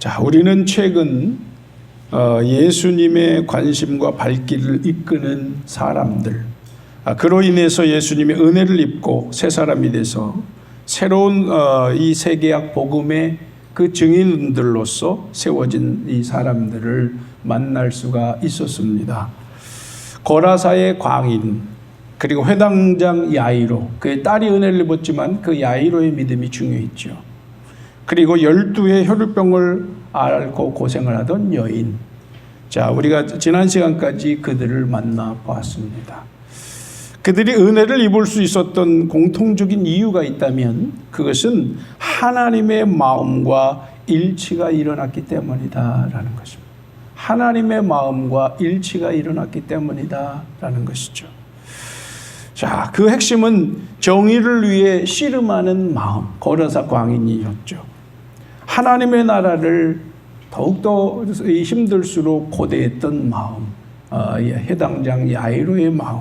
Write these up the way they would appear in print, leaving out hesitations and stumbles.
자, 우리는 최근 예수님의 관심과 발길을 이끄는 사람들, 그로 인해서 예수님의 은혜를 입고 새 사람이 돼서 새로운 이 세계약 복음의 그 증인들로서 세워진 이 사람들을 만날 수가 있었습니다. 고라사의 광인, 그리고 회당장 야이로, 그의 딸이 은혜를 입었지만 그 야이로의 믿음이 중요했죠. 그리고 12의 혈루병을 앓고 고생을 하던 여인. 자, 우리가 지난 시간까지 그들을 만나보았습니다. 그들이 은혜를 입을 수 있었던 공통적인 이유가 있다면 그것은 하나님의 마음과 일치가 일어났기 때문이다라는 것입니다. 하나님의 마음과 일치가 일어났기 때문이다라는 것이죠. 자, 그 핵심은 정의를 위해 씨름하는 마음, 고라사 광인이었죠. 하나님의 나라를 더욱더 힘들수록 고대했던 마음, 해당장 야이로의 마음,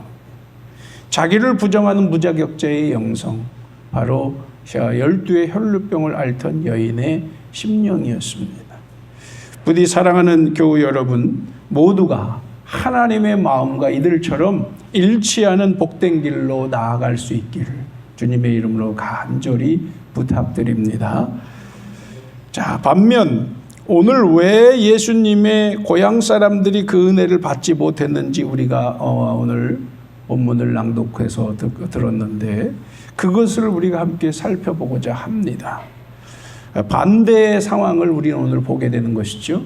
자기를 부정하는 무자격자의 영성, 바로 12의 혈루병을 앓던 여인의 심령이었습니다. 부디 사랑하는 교우 여러분, 모두가 하나님의 마음과 이들처럼 일치하는 복된 길로 나아갈 수 있기를 주님의 이름으로 간절히 부탁드립니다. 자, 반면 오늘 왜 예수님의 고향 사람들이 그 은혜를 받지 못했는지 우리가 오늘 본문을 낭독해서 들었는데 그것을 우리가 함께 살펴보고자 합니다. 반대의 상황을 우리는 오늘 보게 되는 것이죠.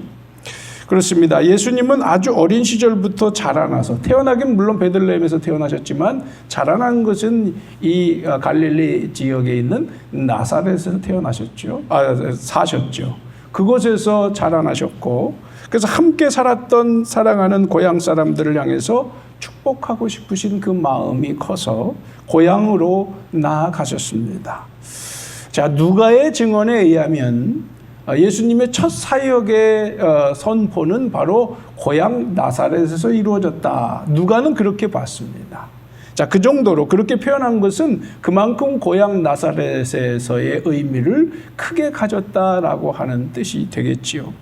그렇습니다. 예수님은 아주 어린 시절부터 자라나서, 태어나긴 물론 베들레헴에서 태어나셨지만 자라난 것은 이 갈릴리 지역에 있는 나사렛에서 태어나셨죠. 사셨죠. 그곳에서 자라나셨고, 그래서 함께 살았던 사랑하는 고향 사람들을 향해서 축복하고 싶으신 그 마음이 커서 고향으로 나아가셨습니다. 자, 누가의 증언에 의하면 예수님의 첫 사역의 선포는 바로 고향 나사렛에서 이루어졌다. 누가는 그렇게 봤습니다. 자, 그 정도로 그렇게 표현한 것은 그만큼 고향 나사렛에서의 의미를 크게 가졌다라고 하는 뜻이 되겠지요.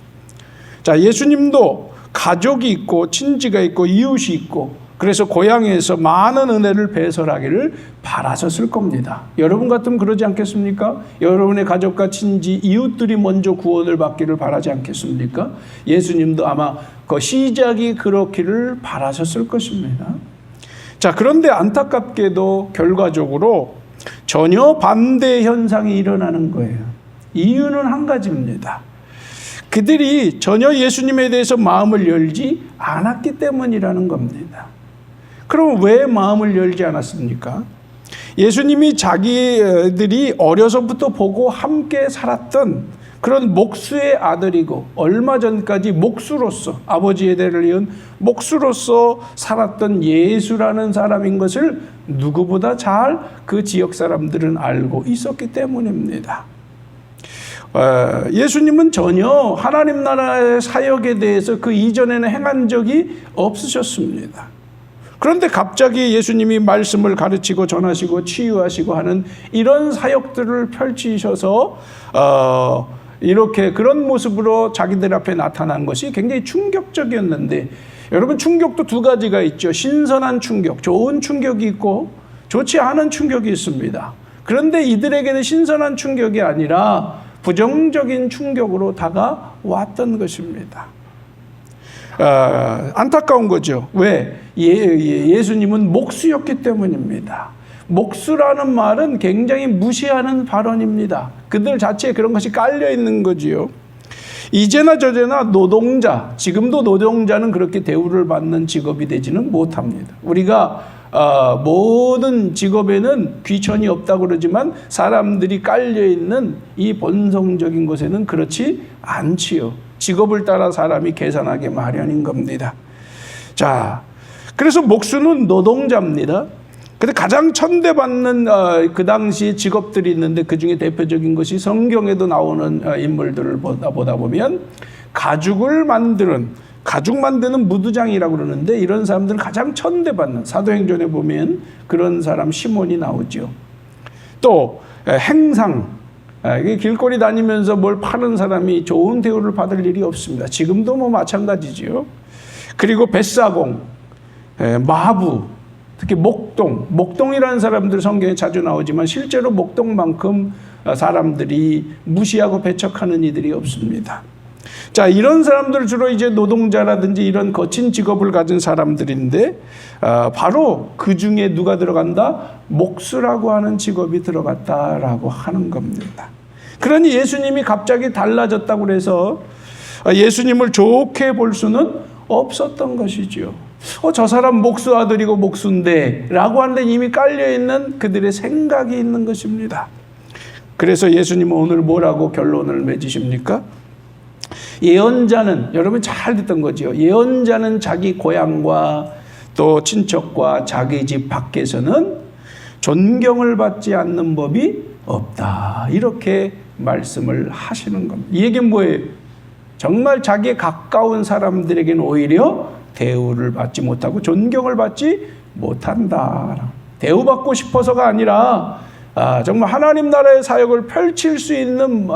자, 예수님도 가족이 있고 친지가 있고 이웃이 있고 그래서 고향에서 많은 은혜를 배설하기를 바라셨을 겁니다. 여러분 같으면 그러지 않겠습니까? 여러분의 가족과 친지, 이웃들이 먼저 구원을 받기를 바라지 않겠습니까? 예수님도 아마 그 시작이 그렇기를 바라셨을 것입니다. 자, 그런데 안타깝게도 결과적으로 전혀 반대 현상이 일어나는 거예요. 이유는 한 가지입니다. 그들이 전혀 예수님에 대해서 마음을 열지 않았기 때문이라는 겁니다. 그럼 왜 마음을 열지 않았습니까? 예수님이 자기들이 어려서부터 보고 함께 살았던 그런 목수의 아들이고 얼마 전까지 목수로서 아버지의 대를 이은 목수로서 살았던 예수라는 사람인 것을 누구보다 잘 그 지역 사람들은 알고 있었기 때문입니다. 예수님은 전혀 하나님 나라의 사역에 대해서 그 이전에는 행한 적이 없으셨습니다. 그런데 갑자기 예수님이 말씀을 가르치고 전하시고 치유하시고 하는 이런 사역들을 펼치셔서 이렇게 그런 모습으로 자기들 앞에 나타난 것이 굉장히 충격적이었는데, 여러분, 충격도 두 가지가 있죠. 신선한 충격, 좋은 충격이 있고 좋지 않은 충격이 있습니다. 그런데 이들에게는 신선한 충격이 아니라 부정적인 충격으로 다가왔던 것입니다. 안타까운 거죠. 왜? 예수님은 목수였기 때문입니다. 목수라는 말은 굉장히 무시하는 발언입니다. 그들 자체에 그런 것이 깔려 있는 거지요. 이제나 저제나 노동자, 지금도 노동자는 그렇게 대우를 받는 직업이 되지는 못합니다. 우리가 모든 직업에는 귀천이 없다고 그러지만 사람들이 깔려있는 이 본성적인 것에는 그렇지 않지요. 직업을 따라 사람이 계산하게 마련인 겁니다. 자, 그래서 목수는 노동자입니다. 근데 가장 천대받는 그 당시 직업들이 있는데 그 중에 대표적인 것이 성경에도 나오는 인물들을 보다 보면 가죽 만드는 무두장이라고 그러는데 이런 사람들은 가장 천대받는, 사도행전에 보면 그런 사람 시몬이 나오죠. 또 행상, 이게 길거리 다니면서 뭘 파는 사람이 좋은 대우를 받을 일이 없습니다. 지금도 뭐 마찬가지지요. 그리고 뱃사공, 마부, 특히 목동이라는 사람들 성경에 자주 나오지만 실제로 목동만큼 사람들이 무시하고 배척하는 이들이 없습니다. 자, 이런 사람들 주로 이제 노동자라든지 이런 거친 직업을 가진 사람들인데, 바로 그 중에 누가 들어간다? 목수라고 하는 직업이 들어갔다라고 하는 겁니다. 그러니 예수님이 갑자기 달라졌다고 해서 예수님을 좋게 볼 수는 없었던 것이죠. 저 사람 목수 아들이고 목수인데 라고 하는데 이미 깔려있는 그들의 생각이 있는 것입니다. 그래서 예수님은 오늘 뭐라고 결론을 맺으십니까? 예언자는, 여러분 잘 듣던 거죠. 예언자는 자기 고향과 또 친척과 자기 집 밖에서는 존경을 받지 않는 법이 없다. 이렇게 말씀을 하시는 겁니다. 이 얘기는 뭐예요? 정말 자기에 가까운 사람들에게는 오히려 대우를 받지 못하고 존경을 받지 못한다. 대우받고 싶어서가 아니라 정말 하나님 나라의 사역을 펼칠 수 있는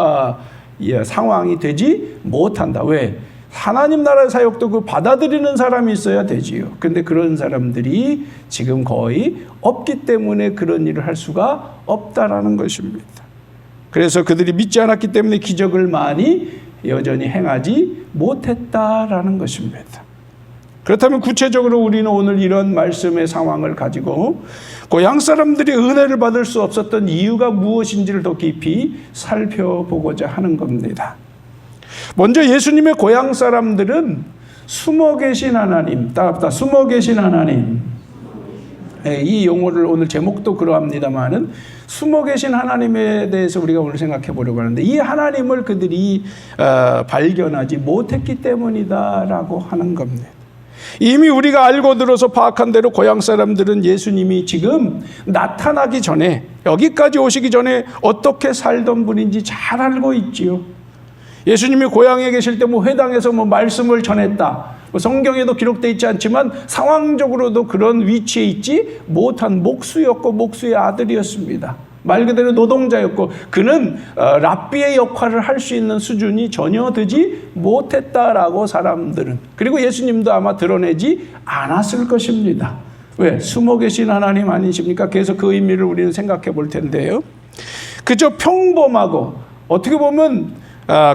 상황이 되지 못한다. 왜? 하나님 나라의 사역도 그 받아들이는 사람이 있어야 되지요. 그런데 그런 사람들이 지금 거의 없기 때문에 그런 일을 할 수가 없다라는 것입니다. 그래서 그들이 믿지 않았기 때문에 기적을 많이 여전히 행하지 못했다라는 것입니다. 그렇다면 구체적으로 우리는 오늘 이런 말씀의 상황을 가지고 고향 사람들이 은혜를 받을 수 없었던 이유가 무엇인지를 더 깊이 살펴보고자 하는 겁니다. 먼저 예수님의 고향 사람들은 숨어 계신 하나님, 따갑다, 숨어 계신 하나님. 이 용어를 오늘 제목도 그러합니다만은 숨어 계신 하나님에 대해서 우리가 오늘 생각해 보려고 하는데, 이 하나님을 그들이 발견하지 못했기 때문이다라고 하는 겁니다. 이미 우리가 알고 들어서 파악한 대로 고향 사람들은 예수님이 지금 나타나기 전에, 여기까지 오시기 전에 어떻게 살던 분인지 잘 알고 있지요. 예수님이 고향에 계실 때 회당에서 말씀을 전했다. 성경에도 기록되어 있지 않지만 상황적으로도 그런 위치에 있지 못한 목수였고 목수의 아들이었습니다. 말 그대로 노동자였고 그는 랍비의 역할을 할 수 있는 수준이 전혀 되지 못했다라고 사람들은, 그리고 예수님도 아마 드러내지 않았을 것입니다. 왜? 숨어 계신 하나님 아니십니까? 그래서 그 의미를 우리는 생각해 볼 텐데요. 그저 평범하고 어떻게 보면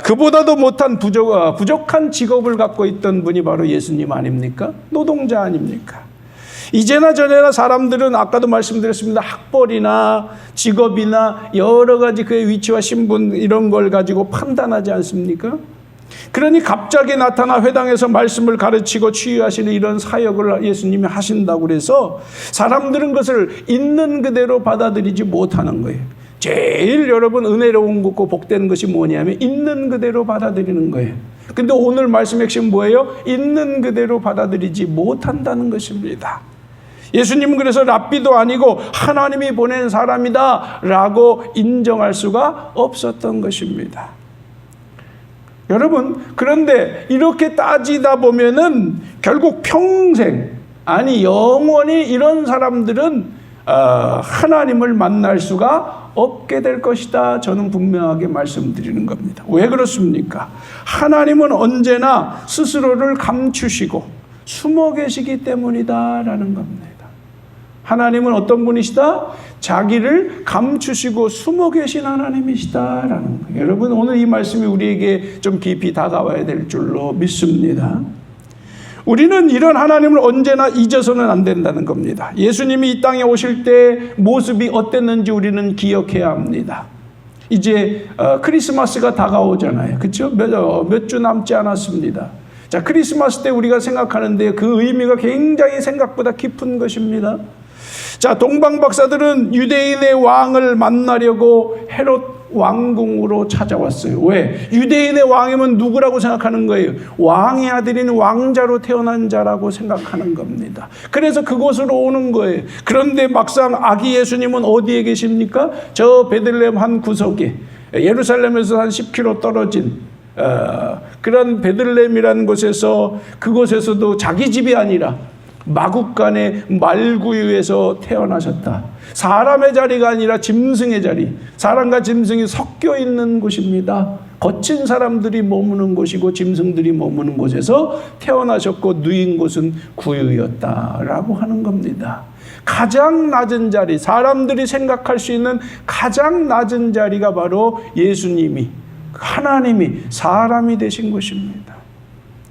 그보다도 못한 부족한 직업을 갖고 있던 분이 바로 예수님 아닙니까? 노동자 아닙니까? 이제나 저제나 사람들은 아까도 말씀드렸습니다. 학벌이나 직업이나 여러 가지 그의 위치와 신분 이런 걸 가지고 판단하지 않습니까? 그러니 갑자기 나타나 회당에서 말씀을 가르치고 치유하시는 이런 사역을 예수님이 하신다고 그래서 사람들은 그것을 있는 그대로 받아들이지 못하는 거예요. 제일 여러분 은혜로운 것고 복된 것이 뭐냐면 있는 그대로 받아들이는 거예요. 근데 오늘 말씀 핵심 뭐예요? 있는 그대로 받아들이지 못한다는 것입니다. 예수님은 그래서 랍비도 아니고 하나님이 보낸 사람이다 라고 인정할 수가 없었던 것입니다. 여러분, 그런데 이렇게 따지다 보면은 결국 평생, 아니 영원히 이런 사람들은 하나님을 만날 수가 없게 될 것이다. 저는 분명하게 말씀드리는 겁니다. 왜 그렇습니까? 하나님은 언제나 스스로를 감추시고 숨어 계시기 때문이다라는 겁니다. 하나님은 어떤 분이시다? 자기를 감추시고 숨어 계신 하나님이시다라는 거예요. 여러분, 오늘 이 말씀이 우리에게 좀 깊이 다가와야 될 줄로 믿습니다. 우리는 이런 하나님을 언제나 잊어서는 안 된다는 겁니다. 예수님이 이 땅에 오실 때 모습이 어땠는지 우리는 기억해야 합니다. 이제 크리스마스가 다가오잖아요. 그렇죠? 몇 주 남지 않았습니다. 자, 크리스마스 때 우리가 생각하는데 그 의미가 굉장히 생각보다 깊은 것입니다. 자, 동방 박사들은 유대인의 왕을 만나려고 헤롯 왕궁으로 찾아왔어요. 왜? 유대인의 왕이면 누구라고 생각하는 거예요? 왕의 아들인 왕자로 태어난 자라고 생각하는 겁니다. 그래서 그곳으로 오는 거예요. 그런데 막상 아기 예수님은 어디에 계십니까? 저 베들레헴 한 구석에, 예루살렘에서 한 10km 떨어진 그런 베들레헴이라는 곳에서, 그곳에서도 자기 집이 아니라 마국간의 말구유에서 태어나셨다. 사람의 자리가 아니라 짐승의 자리, 사람과 짐승이 섞여 있는 곳입니다. 거친 사람들이 머무는 곳이고 짐승들이 머무는 곳에서 태어나셨고 누인 곳은 구유였다라고 하는 겁니다. 가장 낮은 자리, 사람들이 생각할 수 있는 가장 낮은 자리가 바로 예수님이, 하나님이 사람이 되신 것입니다.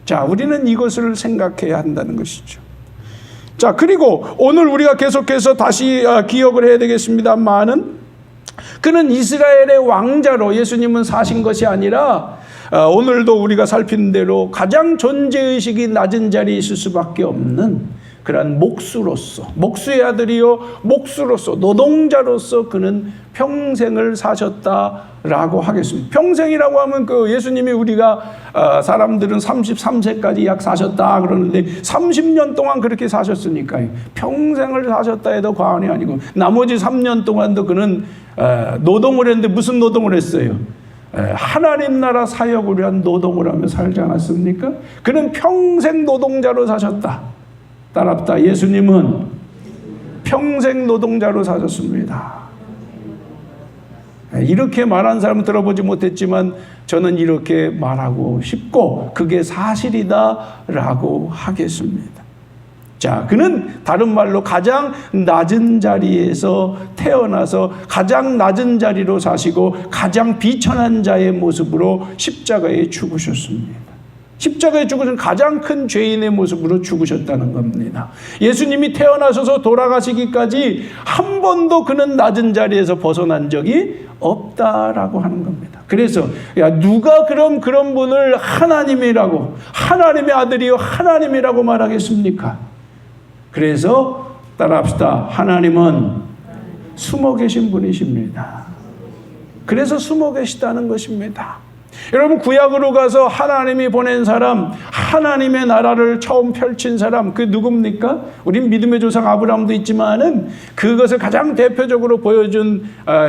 자, 우리는 이것을 생각해야 한다는 것이죠. 자, 그리고 오늘 우리가 계속해서 다시 기억을 해야 되겠습니다만은, 그는 이스라엘의 왕자로 예수님은 사신 것이 아니라 오늘도 우리가 살핀 대로 가장 존재의식이 낮은 자리에 있을 수밖에 없는 그러한 목수로서, 목수의 아들이요 목수로서, 노동자로서 그는 평생을 사셨다라고 하겠습니다. 평생이라고 하면 그 예수님이 우리가 사람들은 33세까지 약 사셨다 그러는데 30년 동안 그렇게 사셨으니까요. 평생을 사셨다 해도 과언이 아니고, 나머지 3년 동안도 그는 노동을 했는데 무슨 노동을 했어요? 하나님 나라 사역을 위한 노동을 하며 살지 않았습니까? 그는 평생 노동자로 사셨다. 따랍다. 예수님은 평생 노동자로 사셨습니다. 이렇게 말한 사람은 들어보지 못했지만 저는 이렇게 말하고 싶고 그게 사실이다라고 하겠습니다. 자, 그는 다른 말로 가장 낮은 자리에서 태어나서 가장 낮은 자리로 사시고 가장 비천한 자의 모습으로 십자가에 죽으셨습니다. 십자가에 죽으신 가장 큰 죄인의 모습으로 죽으셨다는 겁니다. 예수님이 태어나셔서 돌아가시기까지 한 번도 그는 낮은 자리에서 벗어난 적이 없다라고 하는 겁니다. 그래서 누가 그럼 그런 분을 하나님이라고, 하나님의 아들이요 하나님이라고 말하겠습니까? 그래서 따라합시다. 하나님은 숨어 계신 분이십니다. 그래서 숨어 계시다는 것입니다. 여러분, 구약으로 가서 하나님이 보낸 사람, 하나님의 나라를 처음 펼친 사람, 그 누굽니까? 우린 믿음의 조상 아브라함도 있지만은 그것을 가장 대표적으로 보여준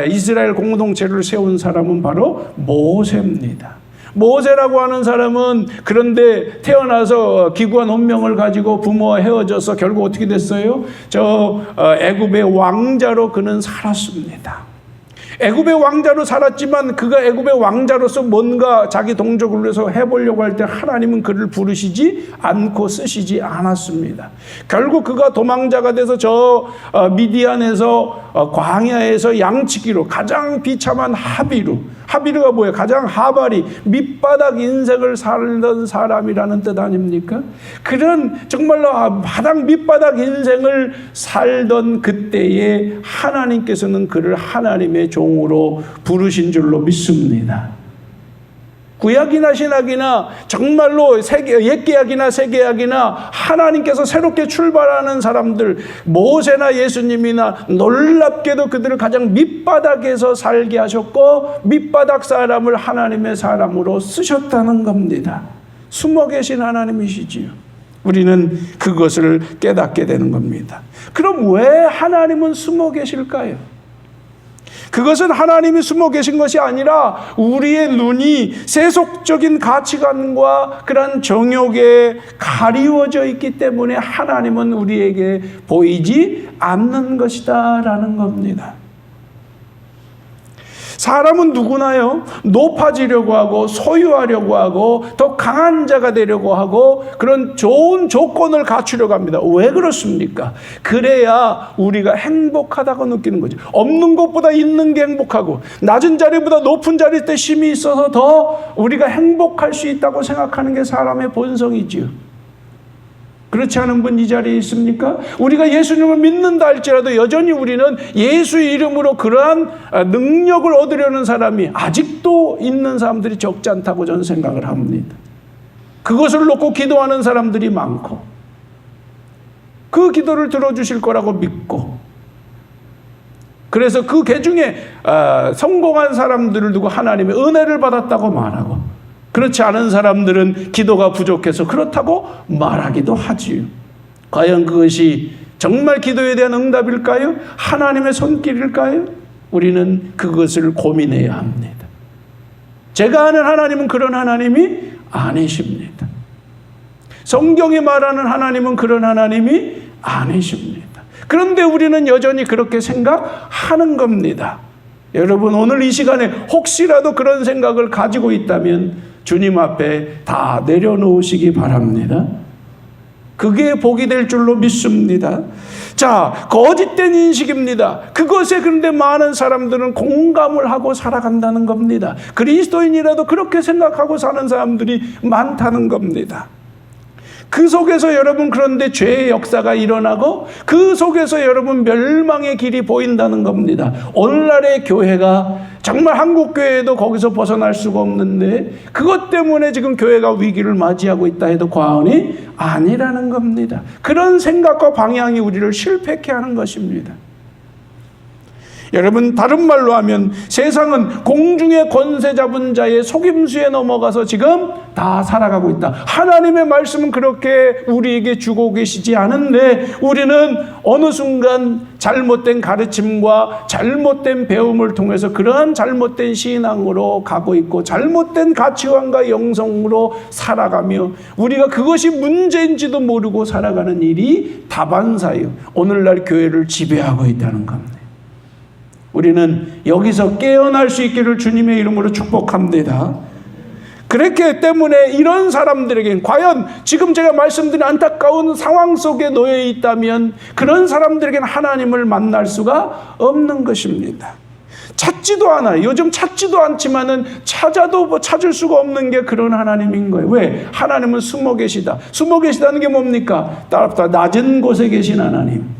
이스라엘 공동체를 세운 사람은 바로 모세입니다. 모세라고 하는 사람은 그런데 태어나서 기구한 운명을 가지고 부모와 헤어져서 결국 어떻게 됐어요? 애굽의 왕자로 그는 살았습니다. 애굽의 왕자로 살았지만 그가 애굽의 왕자로서 뭔가 자기 동족을 위해서 해보려고 할 때 하나님은 그를 부르시지 않고 쓰시지 않았습니다. 결국 그가 도망자가 돼서 미디안에서 광야에서 양치기로 가장 비참한 하비루가 뭐예요? 가장 하발이 밑바닥 인생을 살던 사람이라는 뜻 아닙니까? 그런 정말로 바닥 밑바닥 인생을 살던 그때에 하나님께서는 그를 하나님의 종으로 부르신 줄로 믿습니다. 구약이나 신약이나 정말로 옛계약이나 새계약이나 하나님께서 새롭게 출발하는 사람들, 모세나 예수님이나 놀랍게도 그들을 가장 밑바닥에서 살게 하셨고 밑바닥 사람을 하나님의 사람으로 쓰셨다는 겁니다. 숨어 계신 하나님이시지요. 우리는 그것을 깨닫게 되는 겁니다. 그럼 왜 하나님은 숨어 계실까요? 그것은 하나님이 숨어 계신 것이 아니라 우리의 눈이 세속적인 가치관과 그런 정욕에 가리워져 있기 때문에 하나님은 우리에게 보이지 않는 것이다라는 겁니다. 사람은 누구나요, 높아지려고 하고 소유하려고 하고 더 강한 자가 되려고 하고 그런 좋은 조건을 갖추려고 합니다. 왜 그렇습니까? 그래야 우리가 행복하다고 느끼는 거죠. 없는 것보다 있는 게 행복하고 낮은 자리보다 높은 자리 때 힘이 있어서 더 우리가 행복할 수 있다고 생각하는 게 사람의 본성이지요. 그렇지 않은 분 이 자리에 있습니까? 우리가 예수님을 믿는다 할지라도 여전히 우리는 예수 이름으로 그러한 능력을 얻으려는 사람이 아직도 있는 사람들이 적지 않다고 저는 생각을 합니다. 그것을 놓고 기도하는 사람들이 많고 그 기도를 들어주실 거라고 믿고, 그래서 그 계중에 성공한 사람들을 두고 하나님의 은혜를 받았다고 말하고, 그렇지 않은 사람들은 기도가 부족해서 그렇다고 말하기도 하지요. 과연 그것이 정말 기도에 대한 응답일까요? 하나님의 손길일까요? 우리는 그것을 고민해야 합니다. 제가 아는 하나님은 그런 하나님이 아니십니다. 성경이 말하는 하나님은 그런 하나님이 아니십니다. 그런데 우리는 여전히 그렇게 생각하는 겁니다. 여러분, 오늘 이 시간에 혹시라도 그런 생각을 가지고 있다면 주님 앞에 다 내려놓으시기 바랍니다. 그게 복이 될 줄로 믿습니다. 자, 거짓된 인식입니다. 그것에 그런데 많은 사람들은 공감을 하고 살아간다는 겁니다. 그리스도인이라도 그렇게 생각하고 사는 사람들이 많다는 겁니다. 그 속에서 여러분, 그런데 죄의 역사가 일어나고 그 속에서 여러분 멸망의 길이 보인다는 겁니다. 오늘날의 교회가 정말 한국 교회도 거기서 벗어날 수가 없는데 그것 때문에 지금 교회가 위기를 맞이하고 있다 해도 과언이 아니라는 겁니다. 그런 생각과 방향이 우리를 실패케 하는 것입니다. 여러분, 다른 말로 하면 세상은 공중의 권세 잡은 자의 속임수에 넘어가서 지금 다 살아가고 있다. 하나님의 말씀은 그렇게 우리에게 주고 계시지 않은데 우리는 어느 순간 잘못된 가르침과 잘못된 배움을 통해서 그러한 잘못된 신앙으로 가고 있고 잘못된 가치관과 영성으로 살아가며 우리가 그것이 문제인지도 모르고 살아가는 일이 다반사예요. 오늘날 교회를 지배하고 있다는 겁니다. 우리는 여기서 깨어날 수 있기를 주님의 이름으로 축복합니다. 그렇기 때문에 이런 사람들에게는 과연 지금 제가 말씀드린 안타까운 상황 속에 놓여 있다면 그런 사람들에게는 하나님을 만날 수가 없는 것입니다. 찾지도 않아요. 요즘 찾지도 않지만은 찾아도 찾을 수가 없는 게 그런 하나님인 거예요. 왜? 하나님은 숨어 계시다. 숨어 계시다는 게 뭡니까? 따라붙어 낮은 곳에 계신 하나님.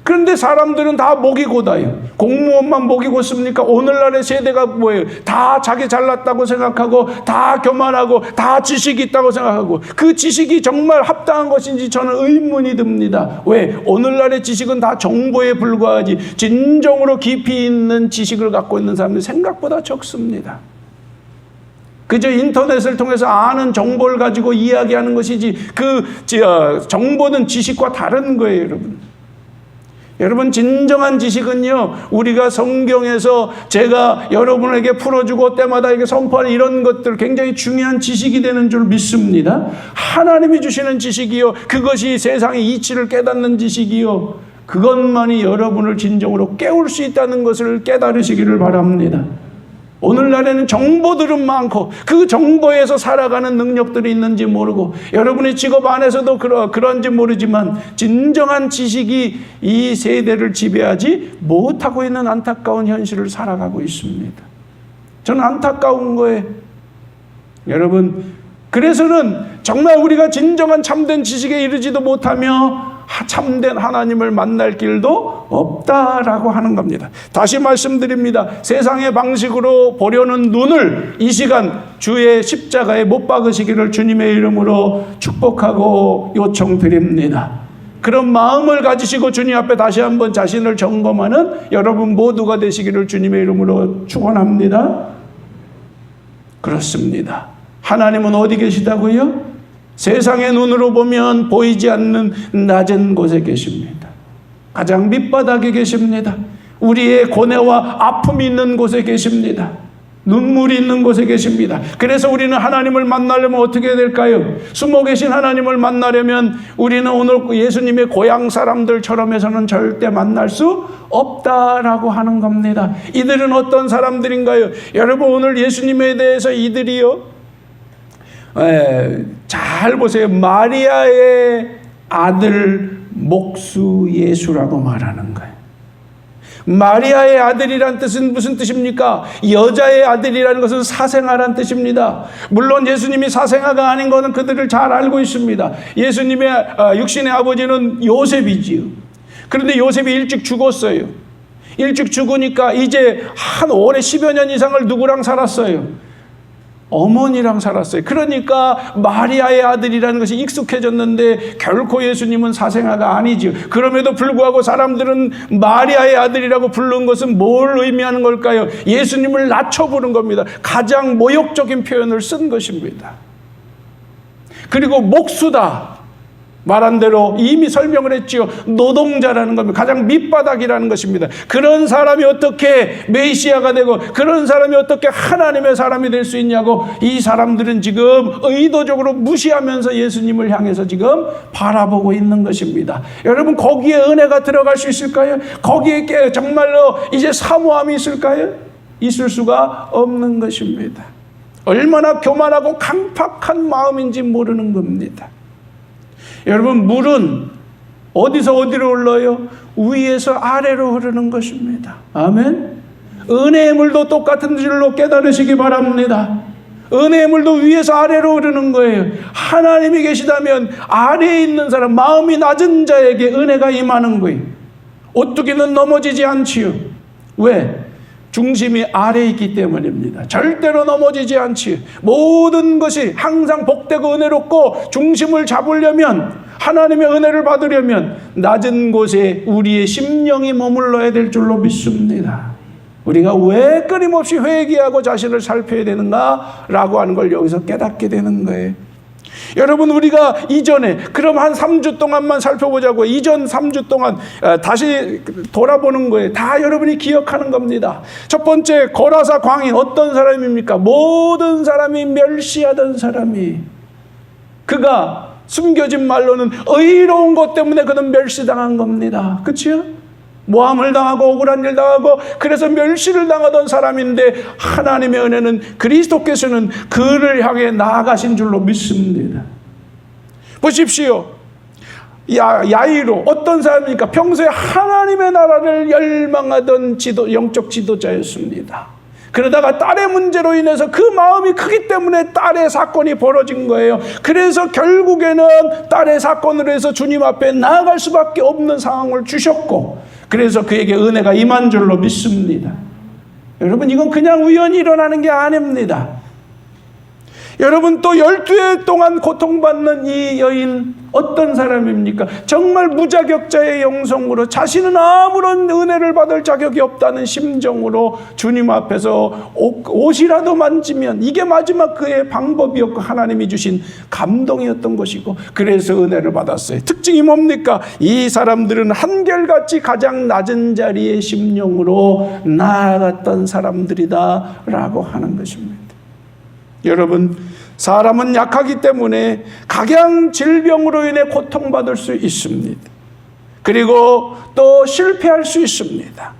그런데 사람들은 다 목이 곧아요. 공무원만 목이 곧습니까? 오늘날의 세대가 뭐예요? 다 자기 잘났다고 생각하고 다 교만하고 다 지식이 있다고 생각하고 그 지식이 정말 합당한 것인지 저는 의문이 듭니다. 왜? 오늘날의 지식은 다 정보에 불과하지 진정으로 깊이 있는 지식을 갖고 있는 사람들이 생각보다 적습니다. 그저 인터넷을 통해서 아는 정보를 가지고 이야기하는 것이지 그 정보는 지식과 다른 거예요, 여러분. 여러분, 진정한 지식은요, 우리가 성경에서 제가 여러분에게 풀어주고 때마다 이렇게 선포하는 이런 것들 굉장히 중요한 지식이 되는 줄 믿습니다. 하나님이 주시는 지식이요, 그것이 세상의 이치를 깨닫는 지식이요, 그것만이 여러분을 진정으로 깨울 수 있다는 것을 깨달으시기를 바랍니다. 오늘날에는 정보들은 많고 그 정보에서 살아가는 능력들이 있는지 모르고 여러분의 직업 안에서도 그런지 모르지만 진정한 지식이 이 세대를 지배하지 못하고 있는 안타까운 현실을 살아가고 있습니다. 저는 안타까운 거예요. 여러분, 그래서는 정말 우리가 진정한 참된 지식에 이르지도 못하며 참된 하나님을 만날 길도 없다라고 하는 겁니다. 다시 말씀드립니다. 세상의 방식으로 보려는 눈을 이 시간 주의 십자가에 못 박으시기를 주님의 이름으로 축복하고 요청드립니다. 그런 마음을 가지시고 주님 앞에 다시 한번 자신을 점검하는 여러분 모두가 되시기를 주님의 이름으로 축원합니다. 그렇습니다. 하나님은 어디 계시다고요? 세상의 눈으로 보면 보이지 않는 낮은 곳에 계십니다. 가장 밑바닥에 계십니다. 우리의 고뇌와 아픔이 있는 곳에 계십니다. 눈물이 있는 곳에 계십니다. 그래서 우리는 하나님을 만나려면 어떻게 해야 될까요? 숨어 계신 하나님을 만나려면 우리는 오늘 예수님의 고향 사람들처럼 해서는 절대 만날 수 없다라고 하는 겁니다. 이들은 어떤 사람들인가요? 여러분, 오늘 예수님에 대해서 이들이요, 잘 보세요. 마리아의 아들 목수 예수라고 말하는 거예요. 마리아의 아들이란 뜻은 무슨 뜻입니까? 여자의 아들이라는 것은 사생아란 뜻입니다. 물론 예수님이 사생아가 아닌 것은 그들을 잘 알고 있습니다. 예수님의 육신의 아버지는 요셉이지요. 그런데 요셉이 일찍 죽었어요. 일찍 죽으니까 이제 한 오래 10여 년 이상을 누구랑 살았어요? 어머니랑 살았어요. 그러니까 마리아의 아들이라는 것이 익숙해졌는데 결코 예수님은 사생아가 아니죠. 그럼에도 불구하고 사람들은 마리아의 아들이라고 부른 것은 뭘 의미하는 걸까요? 예수님을 낮춰 부른 겁니다. 가장 모욕적인 표현을 쓴 것입니다. 그리고 목수다. 말한 대로 이미 설명을 했지요. 노동자라는 겁니다. 가장 밑바닥이라는 것입니다. 그런 사람이 어떻게 메시아가 되고 그런 사람이 어떻게 하나님의 사람이 될 수 있냐고 이 사람들은 지금 의도적으로 무시하면서 예수님을 향해서 지금 바라보고 있는 것입니다. 여러분, 거기에 은혜가 들어갈 수 있을까요? 거기에 정말로 이제 사모함이 있을까요? 있을 수가 없는 것입니다. 얼마나 교만하고 강팍한 마음인지 모르는 겁니다. 여러분, 물은 어디서 어디로 흘러요? 위에서 아래로 흐르는 것입니다. 아멘. 은혜의 물도 똑같은 줄로 깨달으시기 바랍니다. 은혜의 물도 위에서 아래로 흐르는 거예요. 하나님이 계시다면 아래에 있는 사람, 마음이 낮은 자에게 은혜가 임하는 거예요. 오뚜기는 넘어지지 않지요. 왜? 중심이 아래에 있기 때문입니다. 절대로 넘어지지 않지. 모든 것이 항상 복되고 은혜롭고 중심을 잡으려면, 하나님의 은혜를 받으려면 낮은 곳에 우리의 심령이 머물러야 될 줄로 믿습니다. 우리가 왜 끊임없이 회개하고 자신을 살펴야 되는가라고 하는 걸 여기서 깨닫게 되는 거예요. 여러분, 우리가 이전에 그럼 한 3주 동안만 살펴보자고. 이전 3주 동안 다시 돌아보는 거예요. 다 여러분이 기억하는 겁니다. 첫 번째, 거라사 광인 어떤 사람입니까? 모든 사람이 멸시하던 사람이, 그가 숨겨진 말로는 의로운 것 때문에 그는 멸시당한 겁니다. 그렇죠? 모함을 당하고 억울한 일 당하고 그래서 멸시를 당하던 사람인데 하나님의 은혜는 그리스도께서는 그를 향해 나아가신 줄로 믿습니다. 보십시오. 야이로 어떤 사람입니까? 평소에 하나님의 나라를 열망하던 영적 지도자였습니다. 그러다가 딸의 문제로 인해서 그 마음이 크기 때문에 딸의 사건이 벌어진 거예요. 그래서 결국에는 딸의 사건으로 해서 주님 앞에 나아갈 수밖에 없는 상황을 주셨고, 그래서 그에게 은혜가 임한 줄로 믿습니다. 여러분, 이건 그냥 우연히 일어나는 게 아닙니다. 여러분, 또 12해 동안 고통받는 이 여인 어떤 사람입니까? 정말 무자격자의 영성으로 자신은 아무런 은혜를 받을 자격이 없다는 심정으로 주님 앞에서 옷이라도 만지면 이게 마지막 그의 방법이었고 하나님이 주신 감동이었던 것이고, 그래서 은혜를 받았어요. 특징이 뭡니까? 이 사람들은 한결같이 가장 낮은 자리의 심령으로 나아갔던 사람들이다 라고 하는 것입니다. 여러분, 사람은 약하기 때문에 각양 질병으로 인해 고통받을 수 있습니다. 그리고 또 실패할 수 있습니다.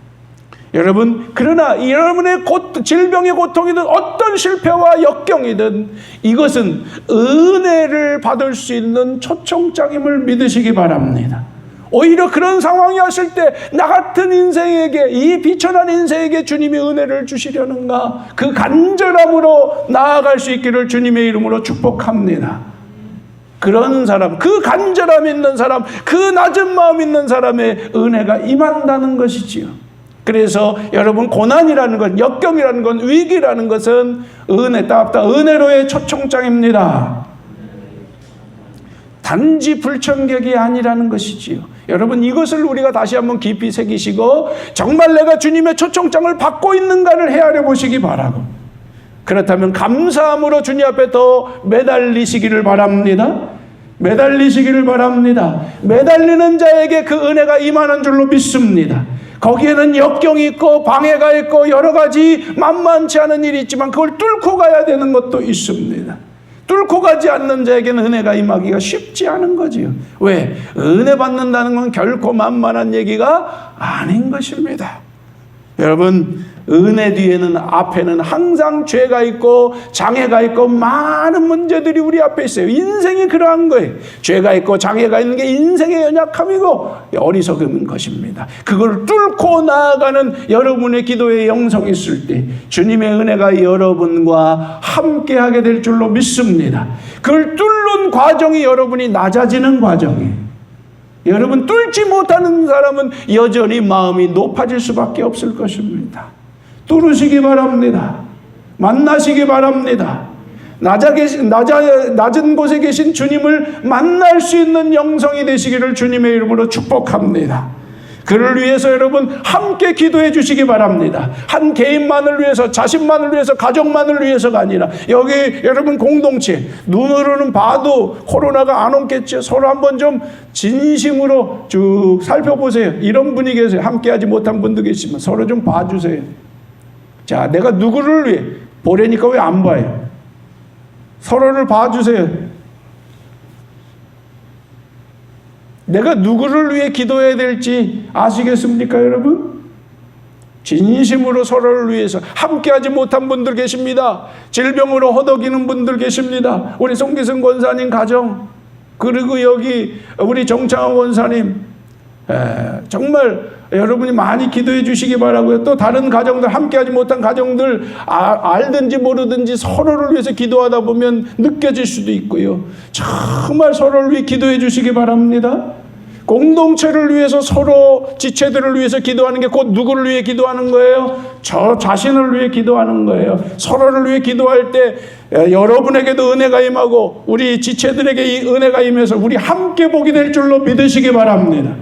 여러분, 그러나 여러분의 질병의 고통이든 어떤 실패와 역경이든 이것은 은혜를 받을 수 있는 초청장임을 믿으시기 바랍니다. 오히려 그런 상황이 왔을 때 나 같은 인생에게, 이 비천한 인생에게 주님이 은혜를 주시려는가, 그 간절함으로 나아갈 수 있기를 주님의 이름으로 축복합니다. 그런 사람, 그 간절함 있는 사람, 그 낮은 마음 있는 사람의 은혜가 임한다는 것이지요. 그래서 여러분, 고난이라는 건, 역경이라는 건, 위기라는 것은 은혜 따갑다, 은혜로의 초청장입니다. 단지 불청객이 아니라는 것이지요. 여러분, 이것을 우리가 다시 한번 깊이 새기시고 정말 내가 주님의 초청장을 받고 있는가를 헤아려 보시기 바라고, 그렇다면 감사함으로 주님 앞에 더 매달리시기를 바랍니다. 매달리시기를 바랍니다. 매달리는 자에게 그 은혜가 임하는 줄로 믿습니다. 거기에는 역경이 있고 방해가 있고 여러 가지 만만치 않은 일이 있지만 그걸 뚫고 가야 되는 것도 있습니다. 뚫고 가지 않는 자에게는 은혜가 임하기가 쉽지 않은 거지요. 왜? 은혜 받는다는 건 결코 만만한 얘기가 아닌 것입니다. 여러분, 은혜 뒤에는, 앞에는 항상 죄가 있고 장애가 있고 많은 문제들이 우리 앞에 있어요. 인생이 그러한 거예요. 죄가 있고 장애가 있는 게 인생의 연약함이고 어리석은 것입니다. 그걸 뚫고 나아가는 여러분의 기도의 영성이 있을 때 주님의 은혜가 여러분과 함께하게 될 줄로 믿습니다. 그걸 뚫는 과정이 여러분이 낮아지는 과정이에요. 여러분, 뚫지 못하는 사람은 여전히 마음이 높아질 수밖에 없을 것입니다. 뚫으시기 바랍니다. 만나시기 바랍니다. 낮은 곳에 계신 주님을 만날 수 있는 영성이 되시기를 주님의 이름으로 축복합니다. 그를 위해서 여러분 함께 기도해 주시기 바랍니다. 한 개인만을 위해서, 자신만을 위해서, 가족만을 위해서가 아니라 여기 여러분 공동체, 눈으로는 봐도 코로나가 안 옮겠죠. 서로 한번 좀 진심으로 쭉 살펴보세요. 이런 분이 계세요. 함께하지 못한 분도 계시면 서로 좀 봐주세요. 자, 내가 누구를 위해 보려니까 왜 안 봐요? 서로를 봐주세요. 내가 누구를 위해 기도해야 될지 아시겠습니까, 여러분? 진심으로 서로를 위해서 함께하지 못한 분들 계십니다. 질병으로 허덕이는 분들 계십니다. 우리 송기승 권사님 가정, 그리고 여기 우리 정창원 권사님, 정말 여러분이 많이 기도해 주시기 바라고요. 또 다른 가정들, 함께하지 못한 가정들, 알든지 모르든지 서로를 위해서 기도하다 보면 느껴질 수도 있고요. 정말 서로를 위해 기도해 주시기 바랍니다. 공동체를 위해서, 서로 지체들을 위해서 기도하는 게 곧 누구를 위해 기도하는 거예요? 저 자신을 위해 기도하는 거예요. 서로를 위해 기도할 때 여러분에게도 은혜가 임하고 우리 지체들에게 이 은혜가 임해서 우리 함께 복이 될 줄로 믿으시기 바랍니다.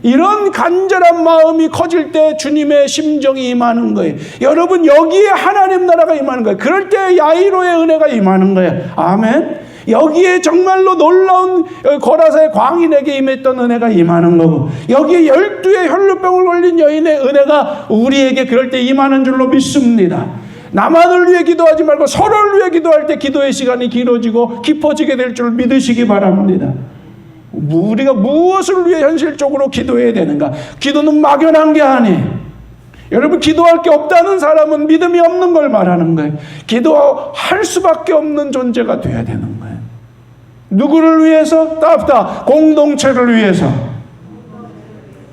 이런 간절한 마음이 커질 때 주님의 심정이 임하는 거예요. 여러분, 여기에 하나님 나라가 임하는 거예요. 그럴 때 야이로의 은혜가 임하는 거예요. 아멘. 여기에 정말로 놀라운 거라사의 광인에게 임했던 은혜가 임하는 거고, 여기에 12의 혈루병을 걸린 여인의 은혜가 우리에게 그럴 때 임하는 줄로 믿습니다. 나만을 위해 기도하지 말고 서로를 위해 기도할 때 기도의 시간이 길어지고 깊어지게 될 줄 믿으시기 바랍니다. 우리가 무엇을 위해 현실적으로 기도해야 되는가? 기도는 막연한 게 아니에요. 여러분, 기도할 게 없다는 사람은 믿음이 없는 걸 말하는 거예요. 기도할 수밖에 없는 존재가 돼야 되는 거예요. 누구를 위해서? 따뜻하 공동체를 위해서.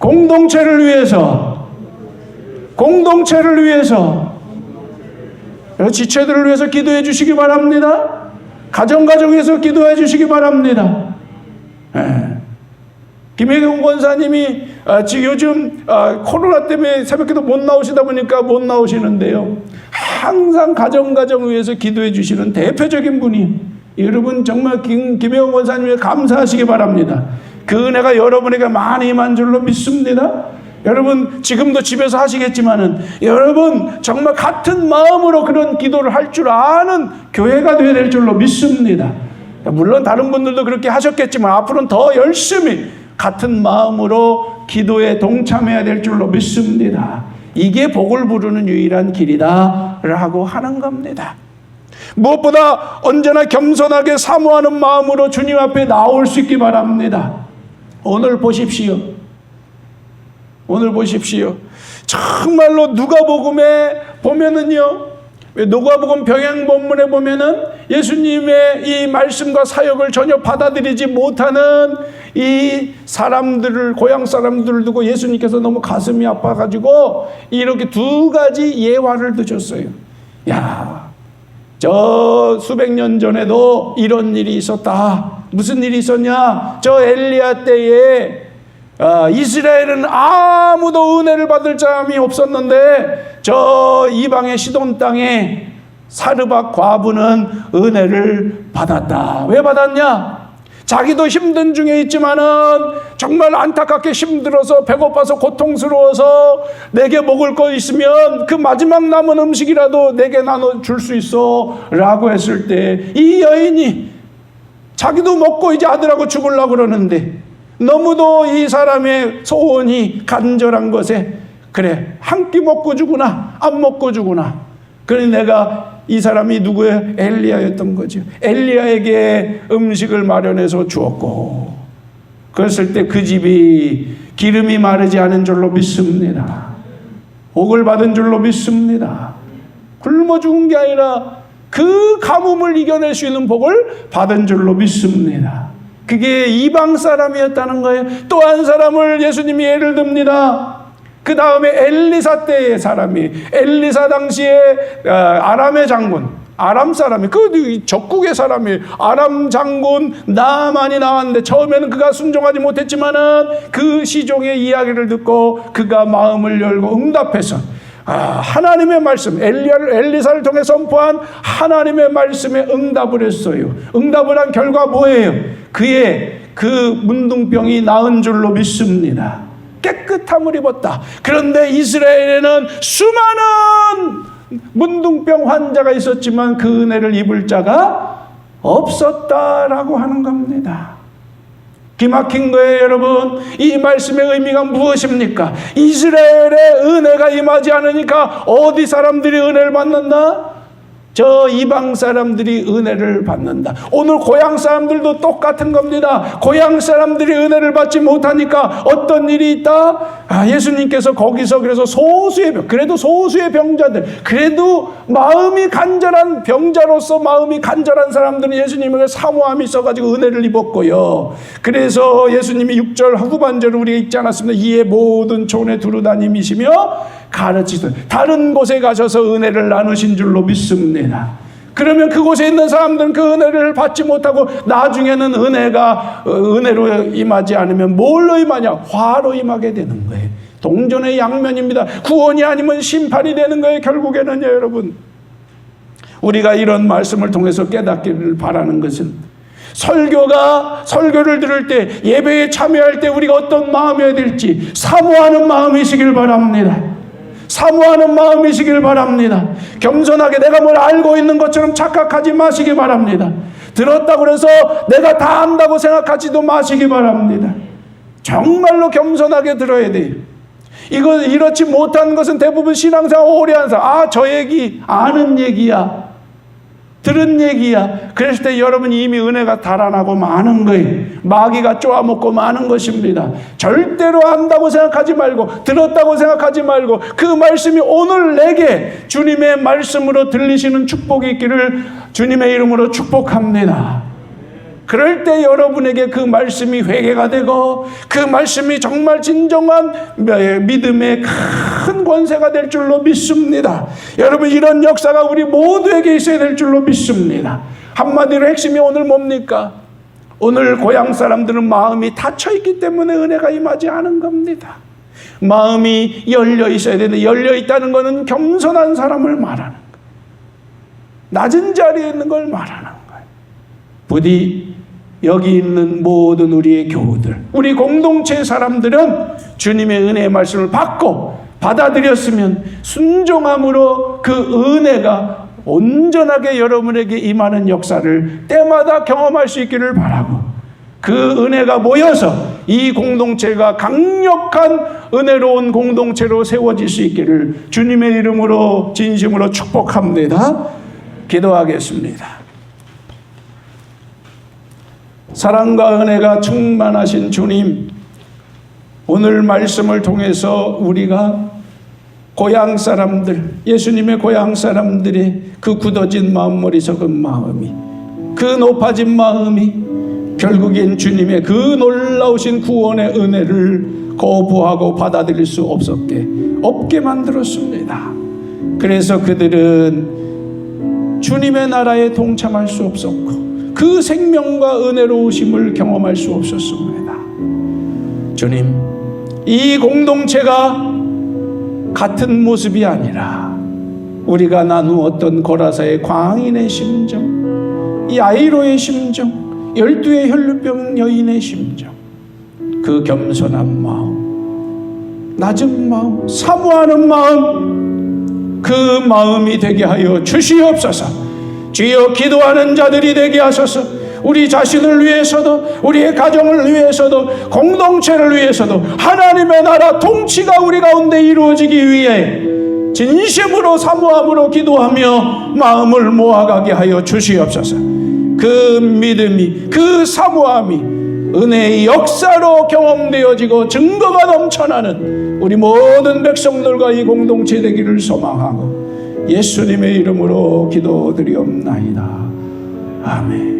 공동체를 위해서. 공동체를 위해서. 지체들을 위해서 기도해 주시기 바랍니다. 가정에서 기도해 주시기 바랍니다. 김혜경 권사님이 지금 요즘 코로나 때문에 새벽기도 못 나오시다 보니까 못 나오시는데요. 항상 가정을 위해서 기도해 주시는 대표적인 분이, 여러분 정말 김혜경 권사님에 감사하시기 바랍니다. 그 은혜가 여러분에게 많이 임한 줄로 믿습니다. 여러분 지금도 집에서 하시겠지만은 여러분 정말 같은 마음으로 그런 기도를 할 줄 아는 교회가 되어야 될 줄로 믿습니다. 물론 다른 분들도 그렇게 하셨겠지만 앞으로는 더 열심히 같은 마음으로 기도에 동참해야 될 줄로 믿습니다. 이게 복을 부르는 유일한 길이다 라고 하는 겁니다. 무엇보다 언제나 겸손하게 사모하는 마음으로 주님 앞에 나올 수 있기 바랍니다. 오늘 보십시오. 오늘 보십시오. 정말로 누가복음에 보면은요, 누가복음 병행 본문에 보면은 예수님의 이 말씀과 사역을 전혀 받아들이지 못하는 이 사람들을, 고향 사람들을 두고 예수님께서 너무 가슴이 아파가지고 이렇게 두 가지 예화를 드셨어요. 야, 저 수백 년 전에도 이런 일이 있었다. 무슨 일이 있었냐? 저 엘리야 때에 이스라엘은 아무도 은혜를 받을 자함이 없었는데 저 이방의 시돈 땅에 사르밧 과부는 은혜를 받았다. 왜 받았냐? 자기도 힘든 중에 있지만은 정말 안타깝게 힘들어서 배고파서 고통스러워서 내게 먹을 거 있으면 그 마지막 남은 음식이라도 내게 나눠줄 수 있어 라고 했을 때 이 여인이 자기도 먹고 이제 아들하고 죽으려고 그러는데 너무도 이 사람의 소원이 간절한 것에 그래 한 끼 먹고 주구나 안 먹고 주구나. 그래 내가 이 사람이 누구예요? 엘리야였던 거죠. 엘리야에게 음식을 마련해서 주었고 그랬을 때 그 집이 기름이 마르지 않은 줄로 믿습니다. 복을 받은 줄로 믿습니다. 굶어 죽은 게 아니라 그 가뭄을 이겨낼 수 있는 복을 받은 줄로 믿습니다. 그게 이방 사람이었다는 거예요. 또 한 사람을 예수님이 예를 듭니다. 그 다음에 엘리사 때의 사람이, 엘리사 당시에 아람의 장군, 아람 사람이, 그 적국의 사람이 아람 장군 나만이 나왔는데 처음에는 그가 순종하지 못했지만은 그 시종의 이야기를 듣고 그가 마음을 열고 응답해서 하나님의 말씀, 엘리사를 통해 선포한 하나님의 말씀에 응답을 했어요. 응답을 한 결과 뭐예요? 그의 그 문둥병이 나은 줄로 믿습니다. 깨끗함을 입었다. 그런데 이스라엘에는 수많은 문둥병 환자가 있었지만 그 은혜를 입을 자가 없었다라고 하는 겁니다. 기막힌 거예요, 여러분. 이 말씀의 의미가 무엇입니까? 이스라엘의 은혜가 임하지 않으니까 어디 사람들이 은혜를 받는다? 저 이방 사람들이 은혜를 받는다. 오늘 고향 사람들도 똑같은 겁니다. 고향 사람들이 은혜를 받지 못하니까 어떤 일이 있다? 예수님께서 거기서 그래서 그래도 소수의 병자들, 그래도 마음이 간절한 병자로서 마음이 간절한 사람들은 예수님에게 사모함이 있어가지고 은혜를 입었고요. 그래서 예수님이 6절 후반절을 우리가 읽지 않았습니다. 이에 모든 촌에 두루다니시며 가르치듯 다른 곳에 가셔서 은혜를 나누신 줄로 믿습니다. 그러면 그곳에 있는 사람들은 그 은혜를 받지 못하고 나중에는 은혜로 임하지 않으면 뭘로 임하냐? 화로 임하게 되는 거예요. 동전의 양면입니다. 구원이 아니면 심판이 되는 거예요. 결국에는요, 여러분. 우리가 이런 말씀을 통해서 깨닫기를 바라는 것은 설교를 들을 때, 예배에 참여할 때 우리가 어떤 마음이어야 될지 사모하는 마음이시길 바랍니다. 사모하는 마음이시길 바랍니다. 겸손하게 내가 뭘 알고 있는 것처럼 착각하지 마시기 바랍니다. 들었다고 해서 내가 다 안다고 생각하지도 마시기 바랍니다. 정말로 겸손하게 들어야 돼요. 이렇지 못한 것은 대부분 신앙생활 오래 한 사람, 저 얘기 아는 얘기야, 들은 얘기야. 그랬을 때 여러분 이미 은혜가 달아나고 마는 거예요. 마귀가 쪼아먹고 마는 것입니다. 절대로 안다고 생각하지 말고, 들었다고 생각하지 말고, 그 말씀이 오늘 내게 주님의 말씀으로 들리시는 축복이 있기를 주님의 이름으로 축복합니다. 그럴 때 여러분에게 그 말씀이 회개가 되고 그 말씀이 정말 진정한 믿음의 큰 권세가 될 줄로 믿습니다. 여러분, 이런 역사가 우리 모두에게 있어야 될 줄로 믿습니다. 한마디로 핵심이 오늘 뭡니까? 오늘 고향 사람들은 마음이 닫혀 있기 때문에 은혜가 임하지 않은 겁니다. 마음이 열려 있어야 되는데, 열려 있다는 것은 겸손한 사람을 말하는 거예요. 낮은 자리에 있는 걸 말하는 거예요. 부디 여기 있는 모든 우리의 교우들, 우리 공동체 사람들은 주님의 은혜의 말씀을 받고 받아들였으면 순종함으로 그 은혜가 온전하게 여러분에게 임하는 역사를 때마다 경험할 수 있기를 바라고, 그 은혜가 모여서 이 공동체가 강력한 은혜로운 공동체로 세워질 수 있기를 주님의 이름으로 진심으로 축복합니다. 기도하겠습니다. 사랑과 은혜가 충만하신 주님, 오늘 말씀을 통해서 우리가 고향 사람들, 예수님의 고향 사람들의 그 굳어진 마음, 어리석은 마음이, 그 높아진 마음이 결국엔 주님의 그 놀라우신 구원의 은혜를 거부하고 받아들일 수 없게 만들었습니다. 그래서 그들은 주님의 나라에 동참할 수 없었고 그 생명과 은혜로우심을 경험할 수 없었습니다. 주님, 이 공동체가 같은 모습이 아니라 우리가 나누었던 고라사의 광인의 심정, 이 아이로의 심정, 12의 혈루병 여인의 심정, 그 겸손한 마음, 낮은 마음, 사모하는 마음, 그 마음이 되게 하여 주시옵소서. 주여, 기도하는 자들이 되게 하소서. 우리 자신을 위해서도, 우리의 가정을 위해서도, 공동체를 위해서도 하나님의 나라 통치가 우리 가운데 이루어지기 위해 진심으로 사모함으로 기도하며 마음을 모아가게 하여 주시옵소서. 그 믿음이, 그 사모함이 은혜의 역사로 경험되어지고 증거가 넘쳐나는 우리 모든 백성들과 이 공동체 되기를 소망하고 예수님의 이름으로 기도드리옵나이다. 아멘.